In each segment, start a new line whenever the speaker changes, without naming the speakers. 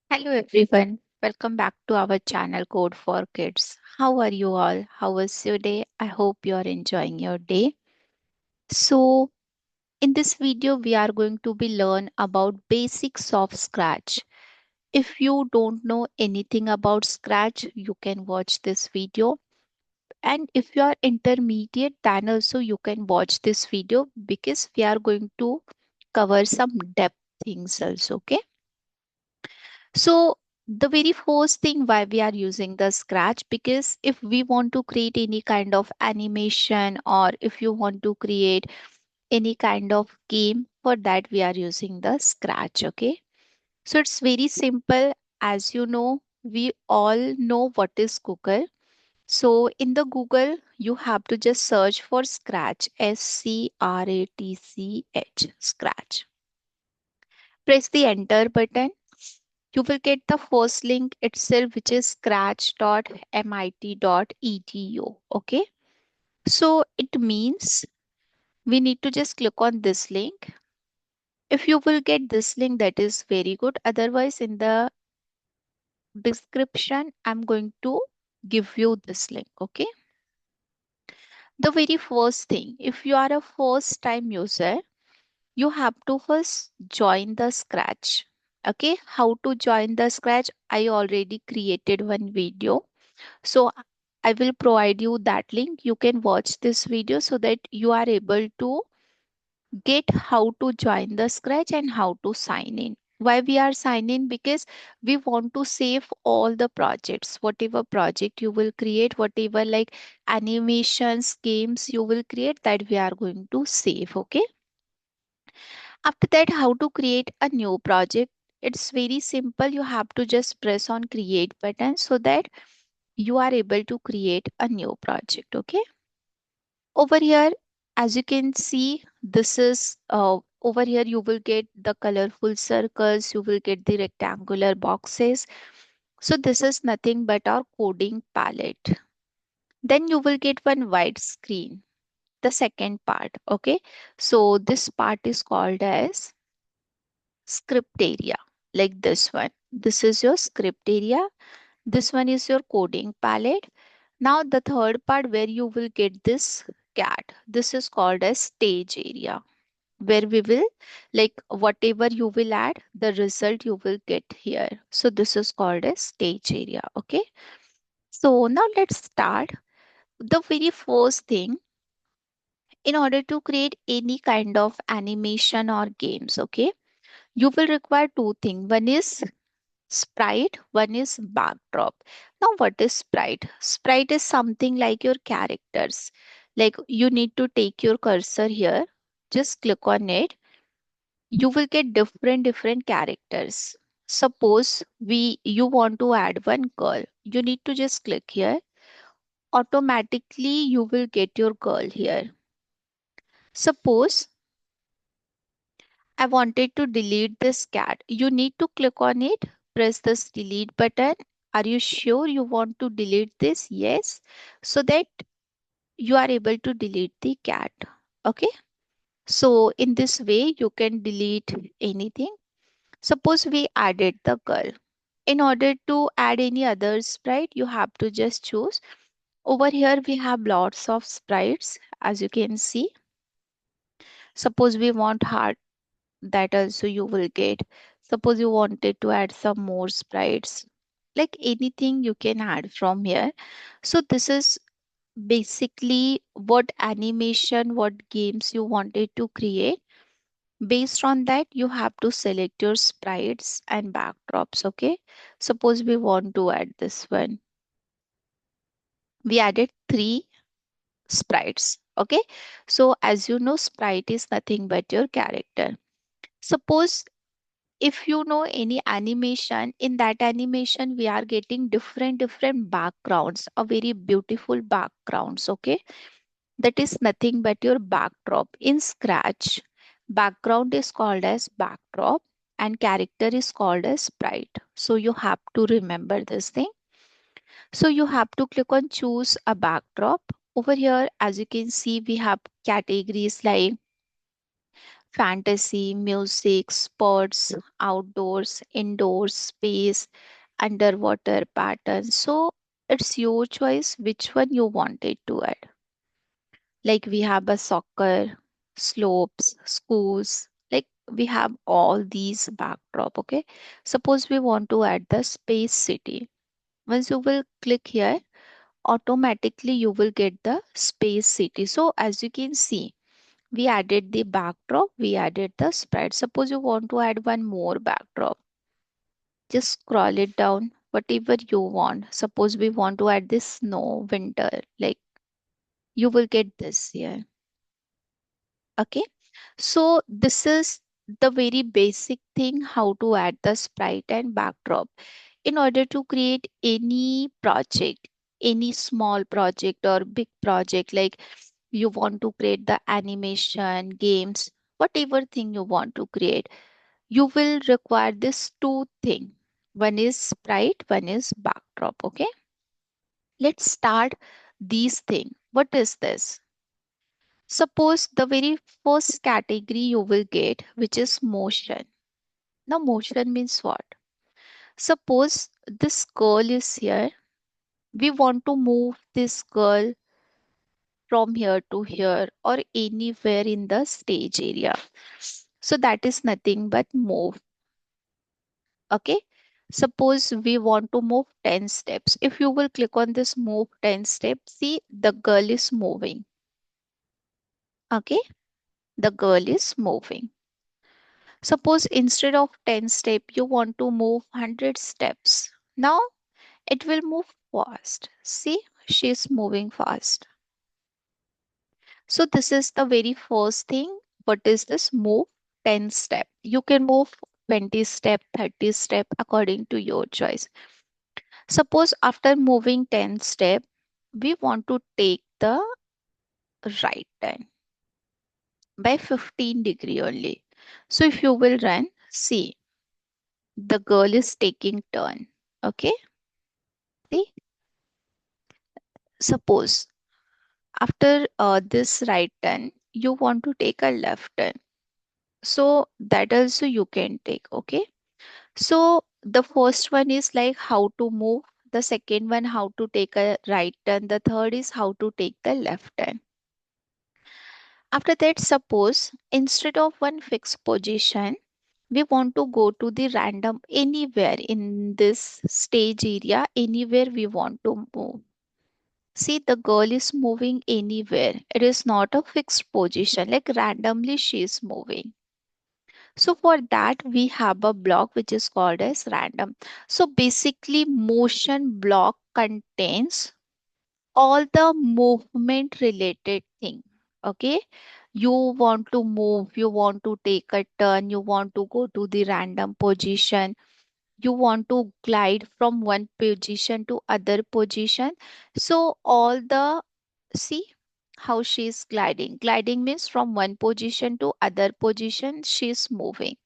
Hello everyone, welcome back to our channel Code for Kids. How are you all? How was your day? I hope you are enjoying your day. So, in this video we are going to be learn about basics of Scratch. If you don't know anything about Scratch, you can watch this video. And if you are intermediate, then also you can watch this video because we are going to cover some depth things also, okay? So the very first thing why we are using the Scratch, because if we want to create any kind of animation or if you want to create any kind of game, for that we are using the Scratch. Okay. So it's very simple. As you know, we all know what is Google. So in the Google, you have to just search for Scratch, Scratch, Scratch. Press the enter button. You will get the first link itself, which is scratch.mit.edu. Okay. So it means we need to just click on this link. If you will get this link, that is very good. Otherwise, in the description, I'm going to give you this link. Okay. The very first thing, if you are a first time user, you have to first join the Scratch. Okay. How to join the Scratch? I already created one video. So I will provide you that link. You can watch this video so that you are able to get how to join the Scratch and how to sign in. Why we are signing? Because we want to save all the projects, whatever project you will create, whatever like animations, games you will create, that we are going to save. Okay. After that, how to create a new project? It's very simple. You have to just press on create button so that you are able to create a new project. Okay. Over here, as you can see, this is over here you will get the colorful circles, you will get the rectangular boxes. So this is nothing but our coding palette. Then you will get one white screen, the second part. Okay. So this part is called as script area, like this one. This is your script area. This one is your coding palette. Now the third part where you will get this cat. This is called as stage area, where we will like whatever you will add, the result you will get here. So this is called as stage area. Okay. So now let's start. The very first thing, in order to create any kind of animation or games, okay, you will require two things. One is sprite, one is backdrop. Now what is sprite? Sprite is something like your characters. Like you need to take your cursor here, just click on it. You will get different characters. Suppose we you want to add one girl, you need to just click here. Automatically you will get your girl here. Suppose I wanted to delete this cat. You need to click on it, press this delete button. Are you sure you want to delete this? Yes. So that you are able to delete the cat. Okay. So in this way, you can delete anything. Suppose we added the girl. In order to add any other sprite, you have to just choose. Over here, we have lots of sprites, as you can see. Suppose we want heart, that also you will get. Suppose you wanted to add some more sprites, like anything you can add from here. So this is basically what animation, what games you wanted to create. Based on that, you have to select your sprites and backdrops. Okay. Suppose we want to add this one. We added three sprites. Okay. So as you know, sprite is nothing but your character. Suppose if you know any animation, in that animation we are getting different backgrounds, a very beautiful backgrounds. Okay. That is nothing but your backdrop. In Scratch, background is called as backdrop and character is called as sprite. So you have to remember this thing. So you have to click on choose a backdrop. Over here, as you can see, we have categories like fantasy, music, sports, outdoors, indoors, space, underwater patterns. So it's your choice which one you wanted to add. Like we have a soccer, slopes, schools, like we have all these backdrop. Okay. Suppose we want to add the space city. Once you will click here, automatically you will get the space city. So as you can see, we added the backdrop, we added the spread. Suppose you want to add one more backdrop, just scroll it down, whatever you want. Suppose we want to add this snow, winter, like you will get this here. Okay. So this is the very basic thing how to add the sprite and backdrop. In order to create any project, any small project or big project, like you want to create the animation, games, whatever thing you want to create, you will require this two thing. One is sprite, one is backdrop. Okay. Let's start these thing. What is this? Suppose the very first category you will get, which is motion. Now, motion means what? Suppose this girl is here. We want to move this girl from here to here or anywhere in the stage area. So that is nothing but move. Okay. Suppose we want to move 10 steps. If you will click on this move 10 steps, see the girl is moving. Okay. The girl is moving. Suppose instead of 10 steps, you want to move 100 steps. Now it will move fast. See, she's moving fast. So this is the very first thing. What is this? Move 10 step. You can move 20 step, 30 step according to your choice. Suppose after moving 10 step, we want to take the right turn by 15-degree only. So if you will run, see, the girl is taking turn. Okay. See, suppose after this right turn, you want to take a left turn. So that also you can take. Okay. So the first one is like how to move. The second one, how to take a right turn. The third is how to take the left turn. After that, suppose instead of one fixed position, we want to go to the random anywhere in this stage area, anywhere we want to move. See, the girl is moving anywhere. It is not a fixed position, like randomly she is moving. So for that, we have a block which is called as random. So basically, motion block contains all the movement related thing. Okay. You want to move, you want to take a turn, you want to go to the random position, you want to glide from one position to other position. So all the, see how she is gliding. Gliding means from one position to other position she is moving.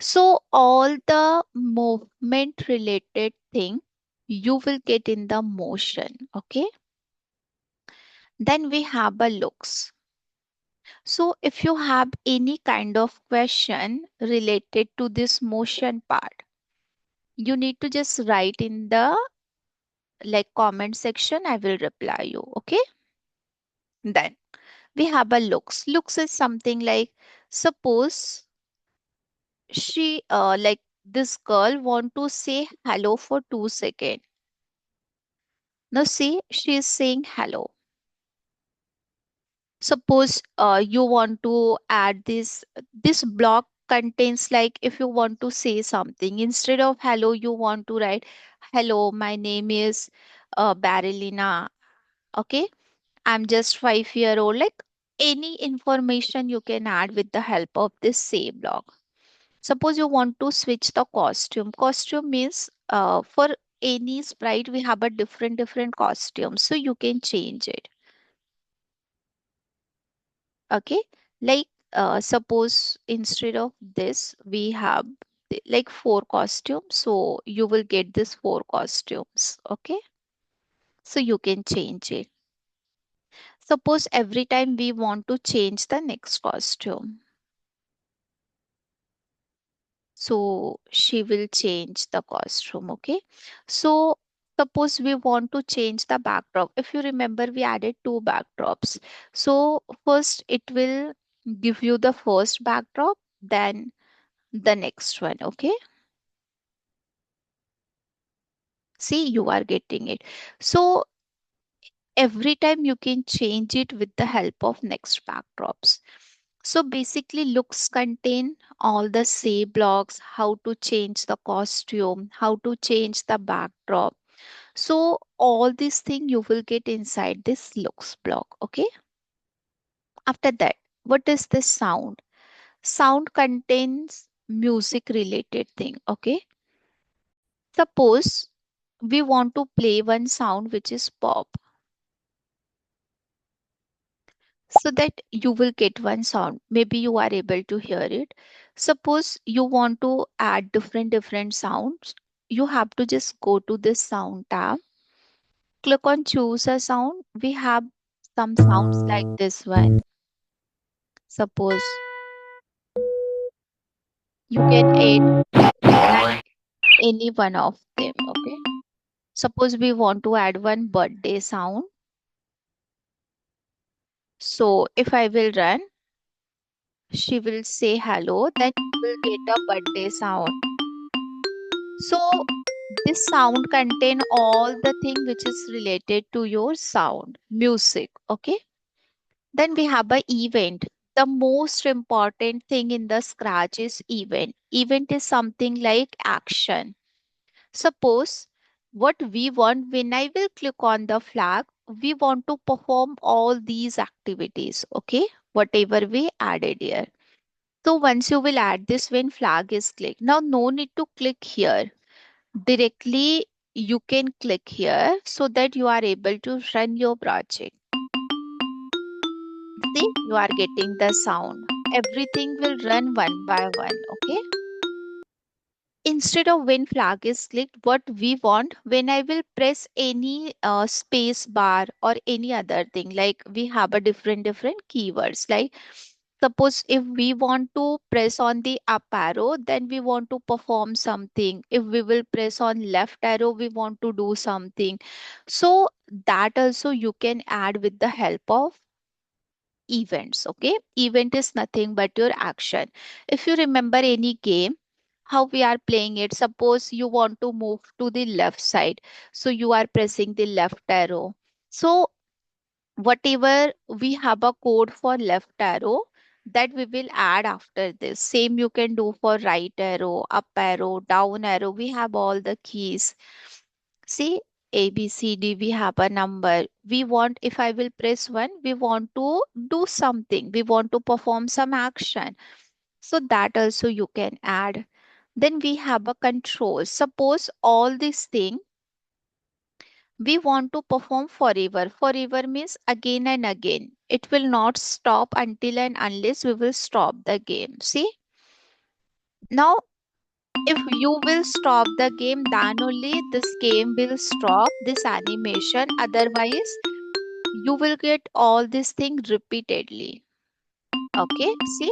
So all the movement related thing you will get in the motion. Okay. Then we have a looks. So if you have any kind of question related to this motion part, you need to just write in the like comment section. I will reply you. Okay. Then we have a looks. Looks is something like, suppose she like this girl want to say hello for 2 seconds. Now see, she is saying hello. Suppose you want to add this block contains, like if you want to say something, instead of hello you want to write, hello, my name is Barilina. Okay. I'm just 5 year old. Like any information you can add with the help of this say block. Suppose you want to switch the costume. Costume means for any sprite we have a different costume, so you can change it. Okay. Like suppose instead of this we have like four costumes, so you will get this four costumes. Okay. So you can change it. Suppose every time we want to change the next costume. So she will change the costume. Okay. So suppose we want to change the backdrop. If you remember, we added two backdrops. So first it will give you the first backdrop, then the next one. Okay. See, you are getting it. So every time you can change it with the help of next backdrops. So basically looks contain all the say blocks, how to change the costume, how to change the backdrop. So all these things you will get inside this looks block. Okay. After that, what is this sound? Sound contains music related thing. Okay. Suppose we want to play one sound which is pop, so that you will get one sound. Maybe you are able to hear it. Suppose you want to add different sounds. You have to just go to this sound tab, click on choose a sound. We have some sounds like this one. Suppose you can add any one of them. Okay. Suppose we want to add one birthday sound. So if I will run, she will say hello, then you will get a birthday sound. So this sound contain all the thing which is related to your sound, music. Okay. Then we have a event. The most important thing in the scratch is event. Event is something like action. Suppose what we want, when I will click on the flag, we want to perform all these activities. Okay. Whatever we added here. So once you will add this when flag is clicked. Now no need to click here. Directly you can click here so that you are able to run your project. See, you are getting the sound. Everything will run one by one. Okay. Instead of when flag is clicked, what we want, when I will press any space bar or any other thing, like we have a different keywords. Like suppose if we want to press on the up arrow, then we want to perform something. If we will press on left arrow, we want to do something. So that also you can add with the help of events. Okay. Event is nothing but your action. If you remember any game, how we are playing it, suppose you want to move to the left side, so you are pressing the left arrow. So whatever we have a code for left arrow, that we will add after this. Same you can do for right arrow, up arrow, down arrow. We have all the keys. See, A, B, C, D, we have a number. We want, if I will press one, we want to do something. We want to perform some action. So that also you can add. Then we have a control. Suppose all these things we want to perform forever. Forever means again and again. It will not stop until and unless we will stop the game. See, now if you will stop the game, then only this game will stop this animation. Otherwise, you will get all this thing repeatedly. Okay, see,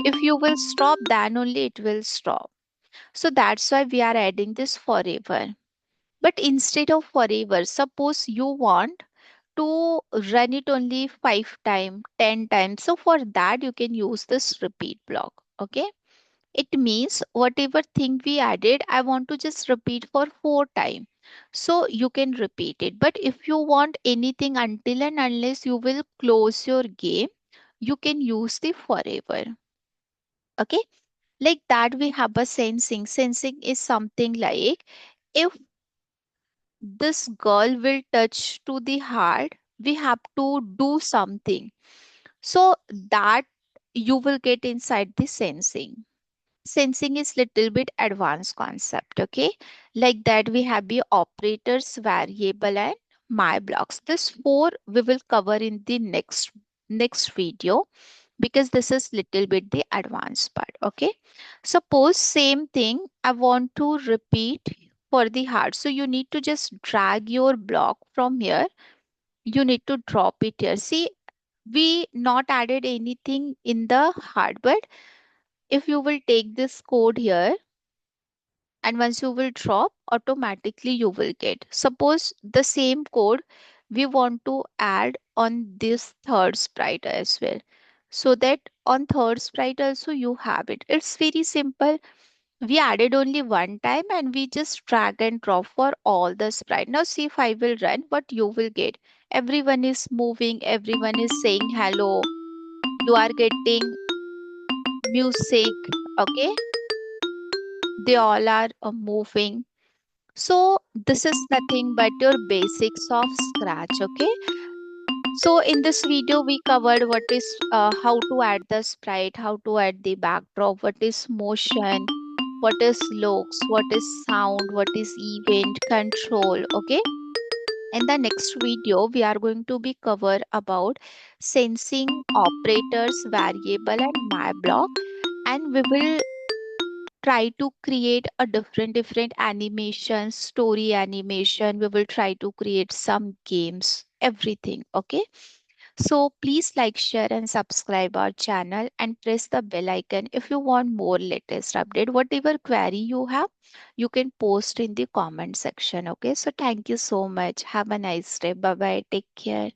if you will stop, then only it will stop. So that's why we are adding this forever. But instead of forever, suppose you want to run it only 5 times, 10 times. So for that, you can use this repeat block. Okay. It means whatever thing we added, I want to just repeat for 4 times. So you can repeat it. But if you want anything until and unless you will close your game, you can use the forever. Okay. Like that, we have a sensing. Sensing is something like if this girl will touch to the heart, we have to do something. So that you will get inside the sensing. Sensing is little bit advanced concept. Okay. Like that we have the operators, variable and my blocks. This four we will cover in the next video, because this is little bit the advanced part. Okay. Suppose same thing I want to repeat for the heart. So you need to just drag your block from here. You need to drop it here. See, we not added anything in the heart, but if you will take this code here, and once you will drop, automatically you will get. Suppose the same code we want to add on this third sprite as well. So that on third sprite also you have it. It's very simple. We added only one time and we just drag and drop for all the sprite. Now see if I will run, what you will get. Everyone is moving, everyone is saying hello. You are getting music, okay? They all are moving. So this is nothing but your basics of Scratch, okay? So in this video, we covered what is how to add the sprite, how to add the backdrop, what is motion, what is looks, what is sound, what is event control, okay? In the next video, we are going to be cover about sensing operators, variable and my block, and we will try to create a different animation, story animation. We will try to create some games, everything, okay? So please like, share and subscribe our channel and press the bell icon if you want more latest update. Whatever query you have, you can post in the comment section, okay? So thank you so much. Have a nice day. Bye bye. Take care.